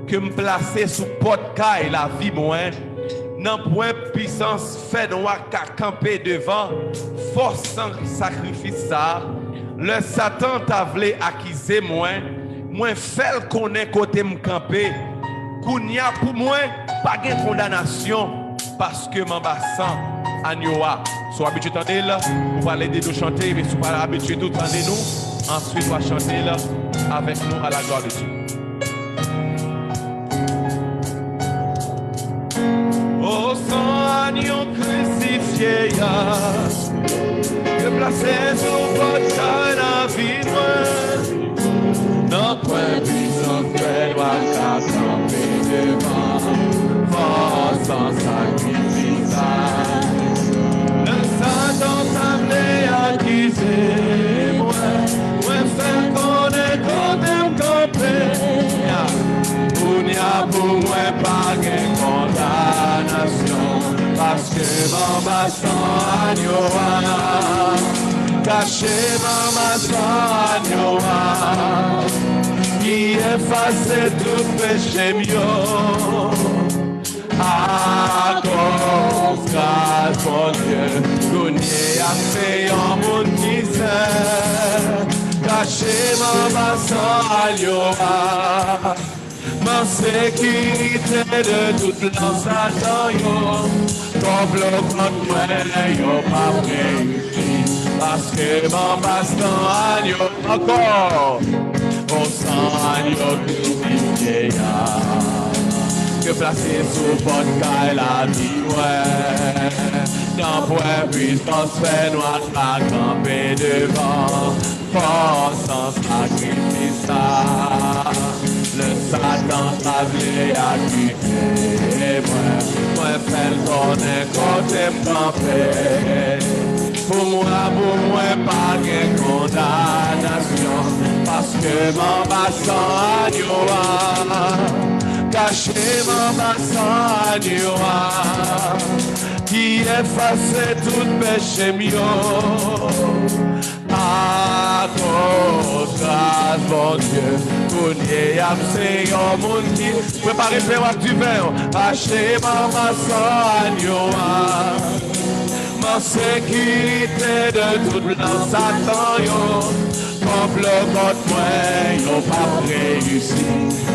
que me placer sous porte caille la vie moins. Nan point puissance fait nous qu'à camper devant, force sans sacrifice ça. Le Satan t'a voulu acquiser moins fait connaît côté me camper. Kounya pour moi, pas de condamnation, parce que mon bassin agneau. Soit habitué à là, vous allez aider nous chanter, mais si vous pas habitué tout nous, ensuite on va chanter là avec nous à la gloire de Dieu. Au sang agneau crucifié, que placé sur votre la vie moi, non point puissant fait doit camper devant, force sans sacrifice. Le Satan t'a voulu accuser moi fait connaître qu'on aime camper. Pour moi pas de condamnation, parce que mon bassin agneau caché dans ma sang agneau qui efface tout péché mieux. À cause grâce mon Dieu, qu'on y a fait un monde qui sait, caché mon bassin agneau. Ma sécurité de toute l'ensatan, complot contre moi, pas réussi, parce que mon baston agneau encore, au sang agneau crucifié, que placé sous votre caille la vie, ouais, dans point puissance fait noir à camper devant, force sans sacrifice. Le Satan t'a voulu accuser moi fait connaître côté m'camper. Pour moi, pas de condamnation, parce que mon bassin agneau caché mon bassin agneau qui efface tout péché mieux. À cause grâce, mon Dieu, qu'on y a fait un monde qui préparez faire du vin, acheter ma bassin agneau. Ma sécurité de toute l'ensatan, complot contre moi, y'ont pas réussi,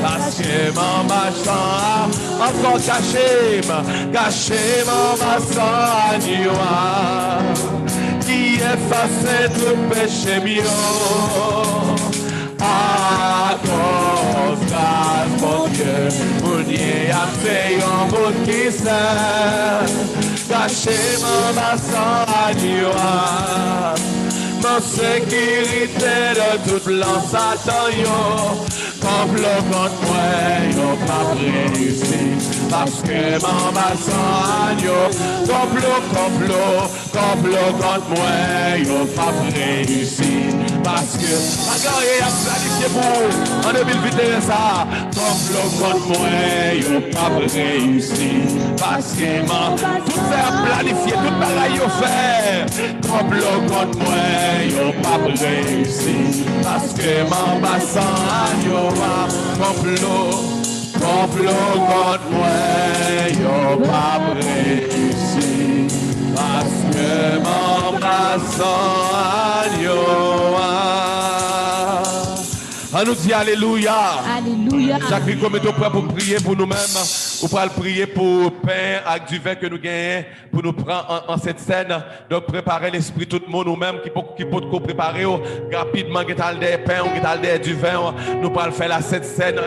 parce que mon bassin encore caché mon bassin agneau, qui efface tout péché mieux. À cause grâce, mon Dieu, on y a fait un monde qui sait, caché mon bassin agneau. Ma sécurité de toute l'ensatan, complot contre moi, y'ont pas réussi, parce que mon bassin agneau, complot contre moi, y'ont pas réussi, parce que ma carrière a planifié pour en 2021 ça, complot contre moi, y'ont pas réussi, parce que tout fait planifié, tout pareil y'ont fait, complot contre moi, y'ont pas réussi, parce que mon bassin agneau complot contre moi, y'ont pas réussi, parce que mon bassin agneau. On nous dit Alléluia. Alléluia. Jacques, comme nous prêts pour prier pour nous-mêmes, ou pour prier pour le pain avec du vin que nous gagnons, pour nous prendre en cette scène. Donc, préparer l'esprit, tout le monde, nous-mêmes, qui peut préparer rapidement, qui a des pains, qui a du vin. Nous allons faire cette scène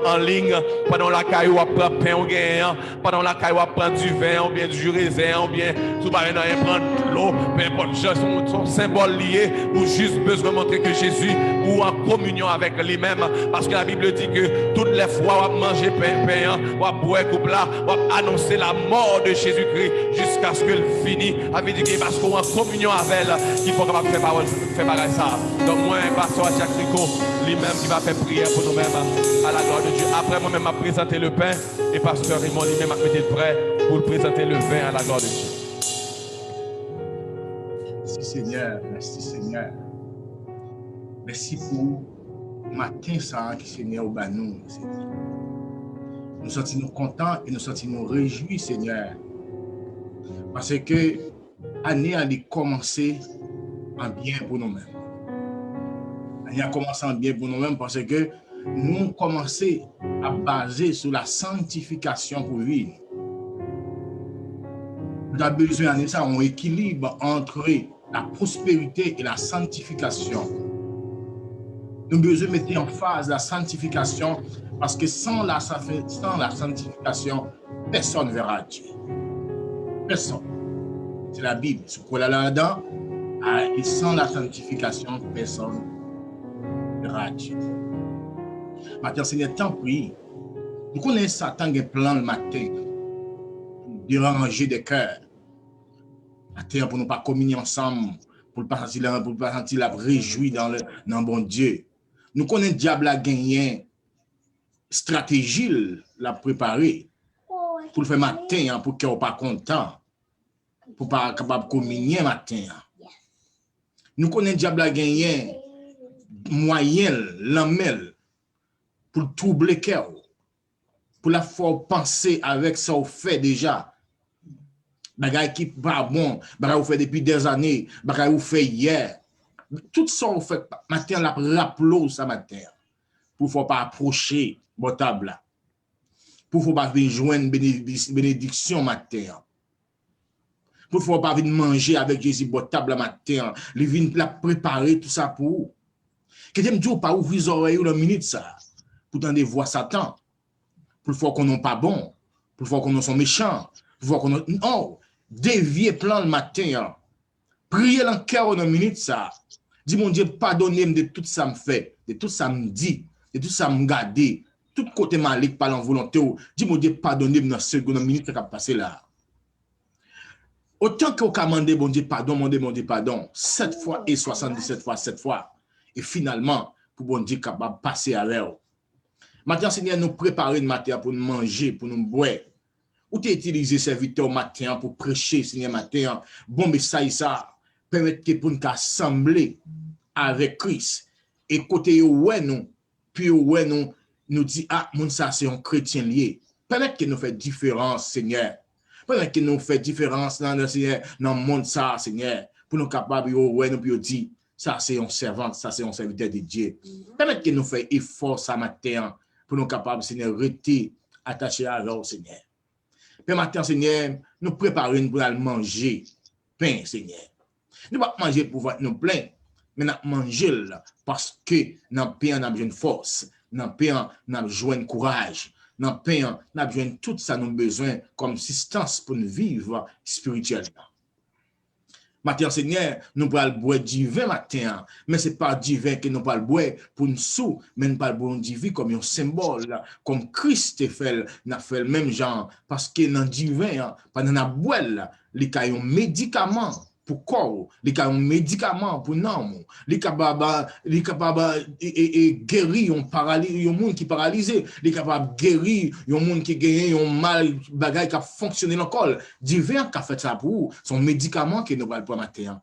en ligne. Pendant la caille, on prend pain, on gagne. Pendant la caille, on prend du vin, ou bien du raisin, ou bien, tout le monde prend l'eau, peu importe, son symbole lié, ou juste besoin de montrer que Jésus, ou en communion avec lui-même, parce que la Bible dit que toutes les fois on va manger pain, on va boire coupe là, on va annoncer la mort de Jésus-Christ jusqu'à ce qu'il finisse. La Bible dit que parce qu'on est en communion avec elle, il faut capable faire pareil ça. Donc moi, pasteur Jacques Rico, lui-même qui va faire prière pour nous-mêmes à la gloire de Dieu. Après moi-même à présenter le pain et pasteur Raymond lui-même a été prêt pour présenter le vin à la gloire de Dieu. Merci Seigneur, merci Seigneur. Merci pour matin ça qui Seigneur au bas nous, Seigneur. Nous sentons contents et nous sentons réjouis, Seigneur. Parce que l'année a commencé en bien pour nous-mêmes. L'année a commencé en bien pour nous-mêmes parce que nous avons commencé à baser sur la sanctification pour vivre. Nous avons besoin de ça, un équilibre entre la prospérité et la sanctification. Nous avons besoin de mettre en phase la sanctification parce que sans la sanctification, personne ne verra Dieu. Personne. C'est la Bible. Ce qu'on a là-dedans, et sans la sanctification, personne ne verra Dieu. Maintenant, Seigneur, tant pis. Nous connaissons Satan qui a plan le matin pour déranger des cœurs. Matin, pour ne pas communier ensemble, pour ne pas sentir la réjouir dans le bon Dieu. Nous connaissons le diable a gagné stratégie, l'a préparé pour le faire matin, pour qu'il ne soit pas content, pour ne pas capable de communier matin. Nous connaissons le diable a gagné moyen, l'amel, pour troubler le cœur, pour la faire penser avec ça qu'on fait déjà. Bagay qui pas bon, bagay vous fait depuis des années, bagay vous fait hier. Tout ça on fait matin la rappelons ça matin. Pour faut pas approcher votre table là. Pour faut pas venir joindre bénédiction matin. Pour faut pas venir manger avec Jésus votre table matin. Il vient la préparer tout ça pour vous. Que j'aime dire pas ouvrir les oreilles une minute ça. Pour tendre voir Satan. Pour faut qu'on non pas bon, pour faut qu'on non sont méchants, pour faut qu'on non dévier plan le matin. Prier dans le cœur une minute ça. Dis mon Dieu, pardonnez-moi de tout ça me fait, de tout ça me dit, de tout ça me garde, tout côté malik par l'envolonté. Dis mon Dieu, pardonnez-moi dans seconde minute qui a passé là. Autant que vous commandez, bon Dieu, pardon, mon Dieu, pardon, 7 fois et 77 fois, 7 fois. Et finalement, pour bon Dieu, capable de passer à l'heure. Maintenant, Seigneur, nous préparer une matière pour nous manger, pour nous boire. Ou tu utiliser serviteur matin pour prêcher, Seigneur, matin. Bon message, ça permettre que pour nous assembler avec Christ. Et côté ouais nous, puis ouais nous dit, ah, mon ça c'est un chrétien lié. Permettre que nous fait différence, Seigneur. Permettre que nous fait différence dans le monde ça, Seigneur. Pour nous capables, ouais nous, puis dit, ça c'est un servant, ça c'est un serviteur de Dieu. Permettre que nous fait effort ça matin pour nous capables, Seigneur, rester attachés à l'or, Seigneur. Puis matin, Seigneur, nous préparer pour aller manger pain, Seigneur. Nous ne pouvons pas manger pour voir nous plein, mais nous manger parce que dans le pain, nous avons besoin de force, dans le pain, nous avons besoin de courage, dans le pain, nous avons besoin de tout ça, nous avons besoin comme substance pour nous vivre spirituellement. Matin, Seigneur, nous pouvons boire du vin matin, mais ce n'est pas du vin que nous pouvons boire pour nous sous, mais nous pouvons boire du vin comme un symbole, comme Christ fait le même genre, parce que dans du vin, pendant la boire, il y a un médicament pour corps, il y a un médicament pour l'âme, il y a capable guérir un paralysie, un monde qui est paralysé, il est capable de guérir un monde qui gagne un mal bagage qui a fonctionné dans le corps. Divin qui a fait ça pour vous, son médicament que nous allons prendre matin.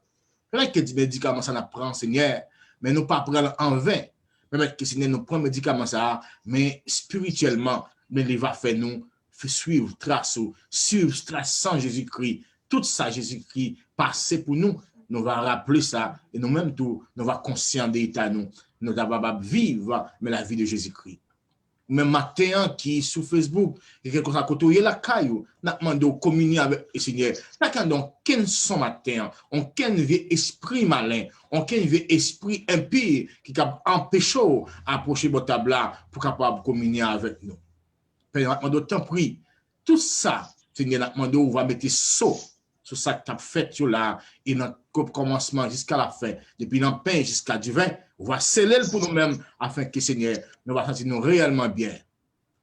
Peut-être que du médicament ça nous prend, Seigneur, mais nous pas prendre en vain. Peut-être que Seigneur nous prend médicament ça, mais spirituellement, mais il va faire nous suivre trace sans Jésus-Christ. Tout ça, Jésus-Christ, passé pour nous, nous va rappeler ça, et nous-mêmes tout, nous va conscient de l'état nous va capables vivre mais la vie de Jésus-Christ. Même matin qui sur Facebook, et quelque chose à côté, il y a la caillou, n'a demandé de communier avec le Seigneur. Là, donc, quel son matin, on quel vieux esprit malin, on quel vieux esprit impie qui a empêché d'approcher votre table pour capable communier avec nous. Père, d'autant pris, tout ça, Seigneur, n'a demandé on va mettre saut sur ça que tu as fait là, et dans le commencement jusqu'à la fin, depuis le pain jusqu'à du vin, on va sceller pour nous-mêmes afin que Seigneur nous va sentir nous réellement bien.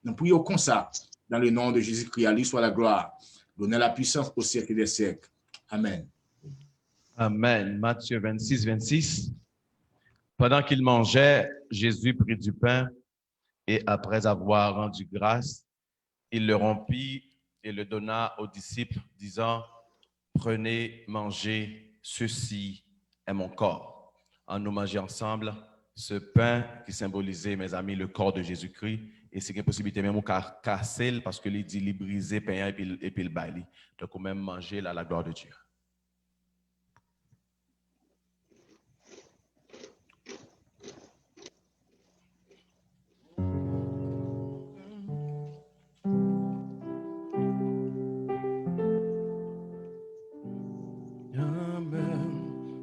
Nous prions comme ça, dans le nom de Jésus-Christ, à lui soit la gloire, donner la puissance au siècle des siècles. Amen. Amen. Matthieu 26, 26. Pendant qu'il mangeait, Jésus prit du pain et après avoir rendu grâce, il le rompit et le donna aux disciples, disant, prenez, mangez, ceci est mon corps. En nous manger ensemble, ce pain qui symbolisait, mes amis, le corps de Jésus-Christ. Et c'est une possibilité même de casser parce que il dit, il briser pain et puis le bail. Donc, on même manger là, la gloire de Dieu.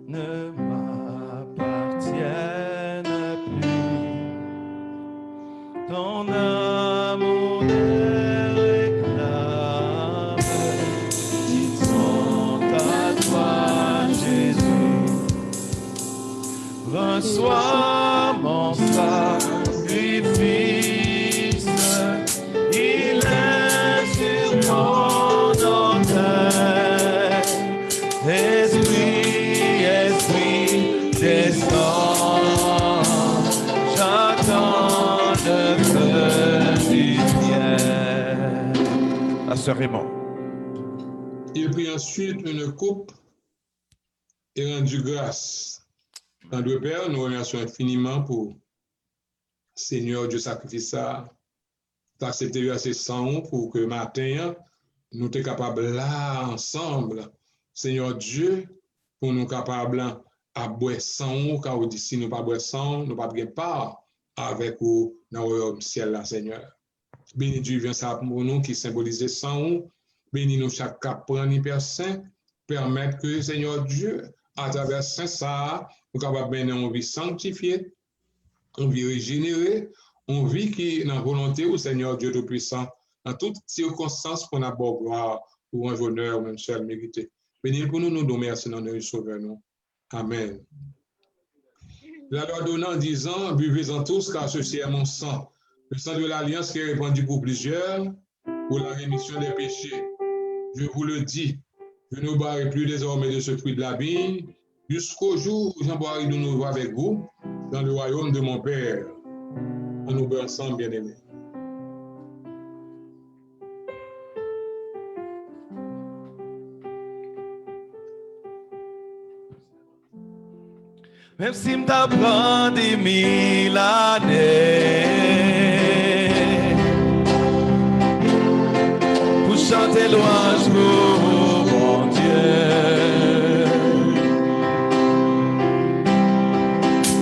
Ne m'appartienne plus. Ton amour les réclame. Ils sont à toi, Jésus. Reçois mon sacrifice. Il est sur mon autel. Esprit, descends, j'attends le feu du ciel. La sœur Raymond. Il prit ensuite une coupe et rendit grâce. En deux Père, nous remercions infiniment pour Seigneur Dieu sacrifice ça. Tu as accepté verset 100 pour que matin, nous sommes capables là ensemble, Seigneur Dieu, pour nous capables à boire sang, car si nous ne pas boire sang, nous ne pas part avec vous dans le ciel là, Seigneur. Béni Dieu vient ça pour nous qui symbolise sang. Béni nous chaque cap prendre Père Saint, permettre que Seigneur Dieu, à travers Saint ça, nous capables de mener une vie sanctifiée, une vie régénérée, une vie qui est dans la volonté au Seigneur Dieu Tout-Puissant, dans toutes circonstances pour notre gloire, pour un honneur, même seul mérité. Béni pour nous, nous nous merci dans notre Sauveur, nous. Amen. La loi donnant en disant, buvez-en tous, car ceci est mon sang, le sang de l'alliance qui est répandu pour plusieurs, pour la rémission des péchés. Je vous le dis, je ne boirai plus désormais de ce fruit de la vigne, jusqu'au jour où j'en boirai de nouveau avec vous, dans le royaume de mon Père. On nous boit ensemble, bien-aimés. Même si je t'apprends des 1000 années pour chanter louange pour mon Dieu,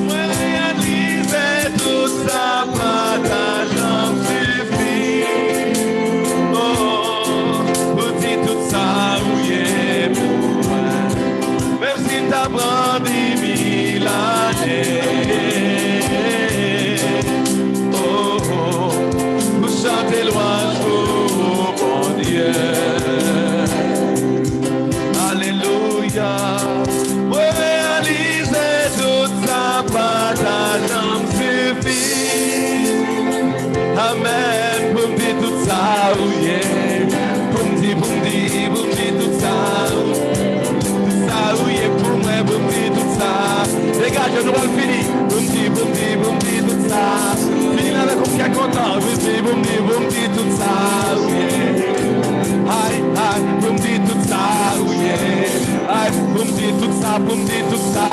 moi réaliser tout ça, pas d'argent suffit. Oh, pour dire tout ça, oui, pour moi. Même si je t'apprends des 1000 oh, oh, pour chanter louange pour mon Dieu. Alléluia. Pour réaliser toute sa partage suffit. Amen. Pour me dire tout ça, oui. Pour me dire tout ça. Tout ça, oui, pour moi, pour me dire tout ça. Dégage, nous allons finir. Boum, tout ça. Fini avec un qui est content. Boum, tout ça. Aïe, aïe, boum, tout ça. Aïe, boum, tout ça. Ouais, boum, tout ça. Boum, tout ça.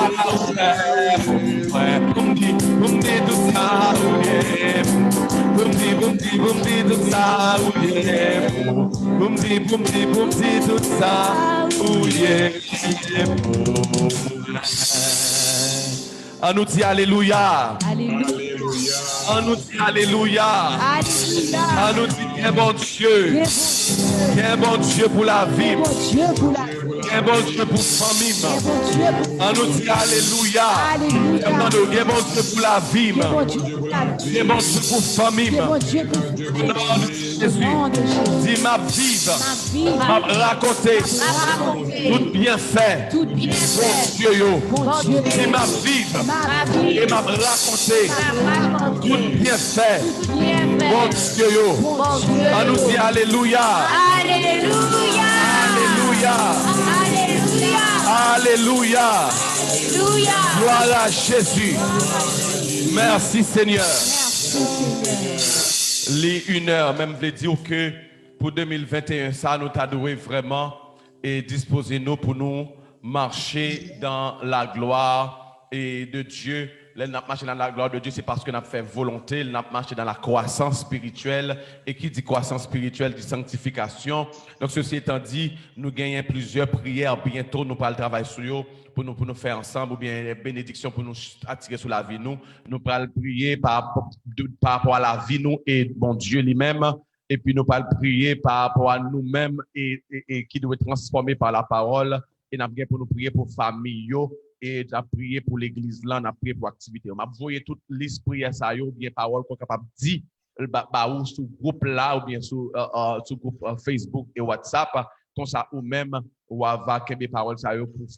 Tout ça. On nous dit Alléluia. Alléluia. On nous dit Alléluia. On nous dit qu'un bon Dieu. Qu'un bon Dieu pour la vie. Qu'un bon Dieu pour la famille. On nous dit Alléluia. Qu'un bon Dieu pour la vie. Qu'un bon Dieu pour la famille. Jésus, dis ma vie, m'a raconté tout bien fait. Bon Dieu, dis ma vie et m'a raconté tout bien fait. Bon Dieu, on nous dit Alléluia. Alléluia. Alléluia. Alléluia. Gloire à Jésus. Merci Seigneur. Les 1 heure, même je dire que pour 2021, ça nous t'a doué vraiment et disposer nous pour nous marcher dans la gloire et de Dieu nous marchons dans la gloire de Dieu, c'est parce que nous avons fait volonté, nous avons marché dans la croissance spirituelle. Et qui dit croissance spirituelle dit sanctification. Donc, ceci étant dit, nous gagnons plusieurs prières. Bientôt, nous allons travailler sur eux pour nous faire ensemble, ou bien les bénédictions pour nous attirer sur la vie. Nous allons prier par rapport à la vie, nous et mon Dieu lui-même. Et puis, nous allons prier par rapport à nous-mêmes et qui doit être transformé par la parole. Et nous allons pour nous prier pour famille. Et nous prié pour l'église là, nous prié pour l'activité. On a voyé toute liste prière ça ou bien parole qu'on est capable de dire ou sur groupe là ou bien sur groupe Facebook et WhatsApp comme ça ou même ou avoir quelques paroles ça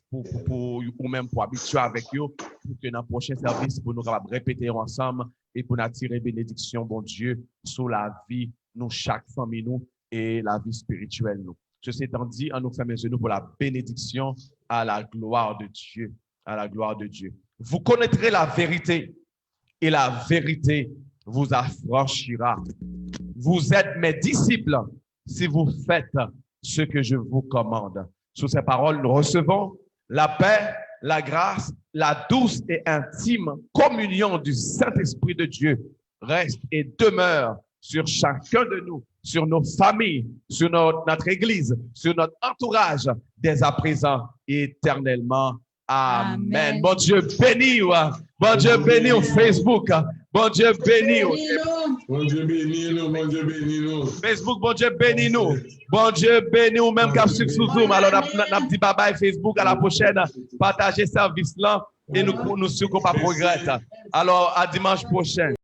pour ou même pour habituer avec eux pour que dans le prochain service pour nous capable répéter ensemble et pour nous attirer bénédiction bon Dieu sur la vie nous chaque famille nous et la vie spirituelle nous. Ceci étant dit, on nous fait mes genoux pour la bénédiction à la gloire de Dieu. À la gloire de Dieu. Vous connaîtrez la vérité et la vérité vous affranchira. Vous êtes mes disciples si vous faites ce que je vous commande. Sous ces paroles, nous recevons la paix, la grâce, la douce et intime communion du Saint-Esprit de Dieu reste et demeure sur chacun de nous, sur nos familles, sur notre Église, sur notre entourage, dès à présent et éternellement. Amen. Bon Dieu béni. Bon Dieu béni au Facebook. Bon Dieu béni. Bon Dieu béni nous. Bon Dieu béni nous. Facebook, bon Dieu béni nous. Bon Dieu béni ou même cap sur Zoom. Alors, n'a dit bye bye Facebook. À la prochaine. Partagez service là et nous pas progresser. Alors, à dimanche prochain.